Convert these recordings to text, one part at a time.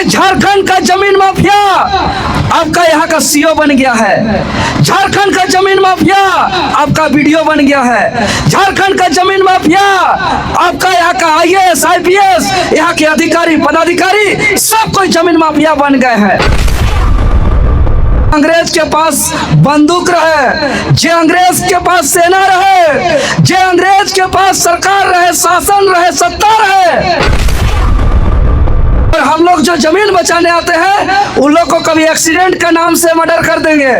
आज झारखंड का जमीन माफिया आपका यहाँ का सीओ बन गया है। झारखंड का जमीन माफिया आपका वीडियो बन गया है। झारखंड का जमीन माफिया आपका यहाँ का आईएएस आईपीएस यहाँ के अधिकारी पदाधिकारी सब कोई जमीन माफिया बन गए हैं। अंग्रेज के पास बंदूक रहे, जे अंग्रेज के पास सेना रहे, जे अंग्रेज के पास सरकार रहे, शासन रहे, सत्ता रहे। और हम लोग जो जमीन बचाने आते हैं उन लोग को कभी एक्सीडेंट का नाम से मर्डर कर देंगे,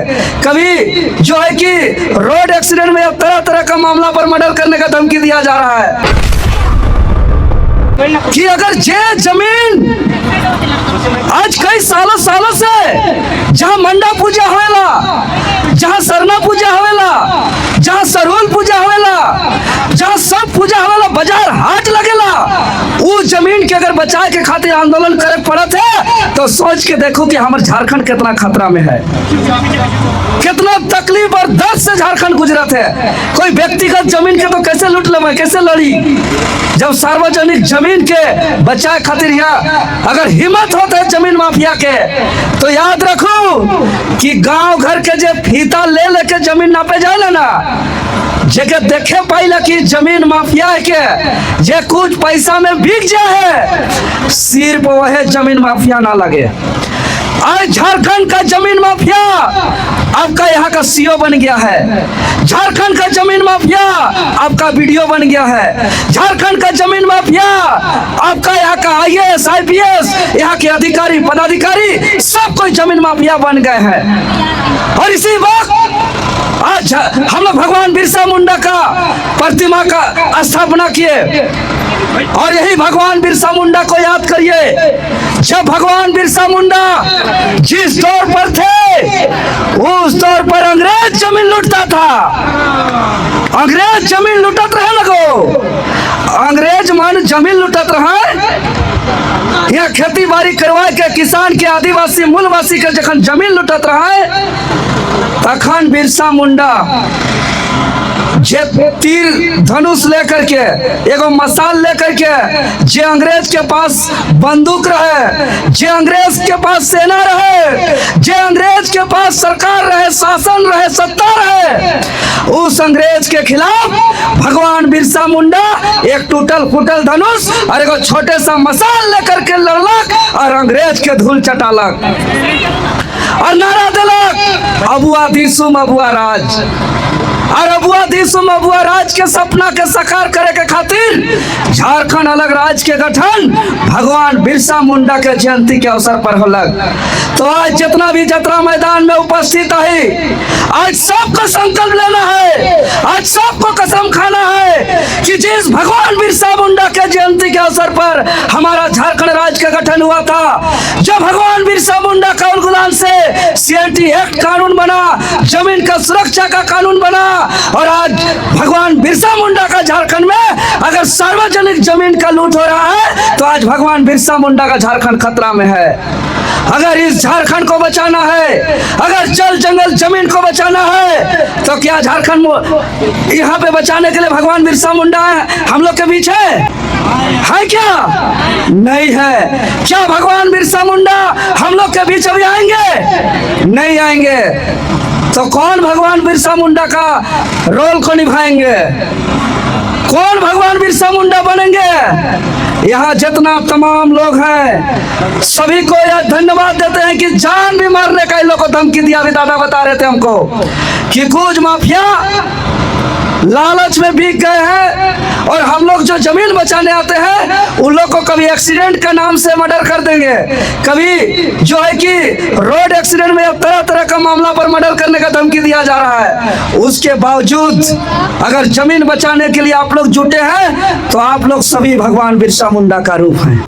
कभी जो है कि रोड एक्सीडेंट में तरह तरह का मामला पर मर्डर करने का धमकी दिया जा रहा है कि अगर जे जमीन आज कई सालों से जहां मंडा पूजा होवेला, जहां सरना पूजा होवेला, जहां सरोल पूजा होवेला, जहां सब पूजा होवेला, बाजार हाट लगेला, वो जमीन के अगर बचाए के खातिर आंदोलन करे पड़त है तो सोच के देखो कि हमारे झारखंड कितना खतरा में है, कितना तकलीफ और दर्द से झारखंड गुजरत है। कोई व्यक्तिगत जमीन के तो कैसे लूट ले, कैसे लड़ी, जब सार्वजनिक जमीन के बचाए खातिर यहाँ अगर हिम्मत होता है जमीन माफिया के तो याद रखो कि गांव घर के जे फीता ले लेके जमीन नापे जाए ना, जेके देखे पाइला कि जमीन माफिया के जे कुछ पैसा में बिक जाए, सिर्फ वह जमीन माफिया ना लगे। आज झारखंड का जमीन माफिया आपका यहाँ का सीओ बन गया है। झारखंड का जमीन माफिया आपका वीडियो बन गया है। झारखंड का जमीन माफिया आपका यहाँ का आईएएस आईपीएस यहाँ के अधिकारी पदाधिकारी सब कोई जमीन माफिया बन गए हैं। और इसी वक्त आज हम लोग भगवान बिरसा मुंडा का प्रतिमा का स्थापना किए और यही भगवान बिरसा मुंडा को याद करिए। जब भगवान बिरसा मुंडा जिस दौर पर थे उस दौर पर अंग्रेज जमीन लूटता था, अंग्रेज जमीन लूटत रहे लगो, अंग्रेज मान जमीन लूटत रहे। यहाँ खेती बाड़ी करवा के किसान के आदिवासी मूलवासी के जखन जमीन लूटत रहे तखन बिरसा मुंडा जे तीर धनुष लेकर के एगो मसाल लेकर के जे अंग्रेज के पास बंदूक रहे, जे अंग्रेज के पास सेना रहे, जे अंग्रेज के पास सरकार रहे, शासन रहे, सत्ता रहे, उस अंग्रेज के खिलाफ भगवान बिरसा मुंडा एक टूटल फूटल धनुष और एगो छोटे सा मसाल लेकर के लड़लक और अंग्रेज के धूल चटालक और नारा दिलक अबुआ दिसुम अबुआ राज। और अबुआ दिसुम अबुआ राज के सपना के साकार करे के खातिर झारखंड अलग राज्य के गठन भगवान बिरसा मुंडा के जयंती के अवसर पर होलक। तो आज जितना भी जतरा मैदान में उपस्थित है, आज सबको संकल्प लेना है, आज सबको कसम खाना है कि जिस भगवान बिरसा मुंडा के जयंती के अवसर पर हमारा झारखंड राज्य का गठन हुआ था, जब भगवान बिरसा मुंडा का उलगुलान से सीएनटी एक्ट कानून बना, जमीन का सुरक्षा का कानून बना और आज भगवान बिरसा मुंडा का झारखंड में अगर सार्वजनिक जमीन का लूट हो रहा है तो आज भगवान बिरसा मुंडा का झारखंड खतरा में है। अगर इस झारखंड को बचाना है, अगर जल जंगल जमीन को बचाना है तो क्या झारखंड यहाँ पे बचाने के लिए भगवान बिरसा मुंडा हम लोग के बीच है क्या? नहीं है। क्या भगवान बिरसा मुंडा हम लोग के बीच अभी आएंगे? नहीं आएंगे। तो कौन भगवान बिरसा मुंडा का रोल को निभाएंगे? कौन भगवान बिरसा मुंडा बनेंगे? यहाँ जितना तमाम लोग हैं सभी को यह धन्यवाद देते हैं कि जान भी मारने का इन लोग को धमकी दिया। भी दादा बता रहे थे हमको कि कुछ माफिया लालच में बिक गए हैं और हम लोग जो जमीन बचाने आते हैं उन लोग को कभी एक्सीडेंट का नाम से मर्डर कर देंगे, कभी जो है कि रोड एक्सीडेंट में तरह तरह का मामला पर मर्डर करने का धमकी दिया जा रहा है। उसके बावजूद अगर जमीन बचाने के लिए आप लोग जुटे हैं तो आप लोग सभी भगवान बिरसा मुंडा का रूप हैं।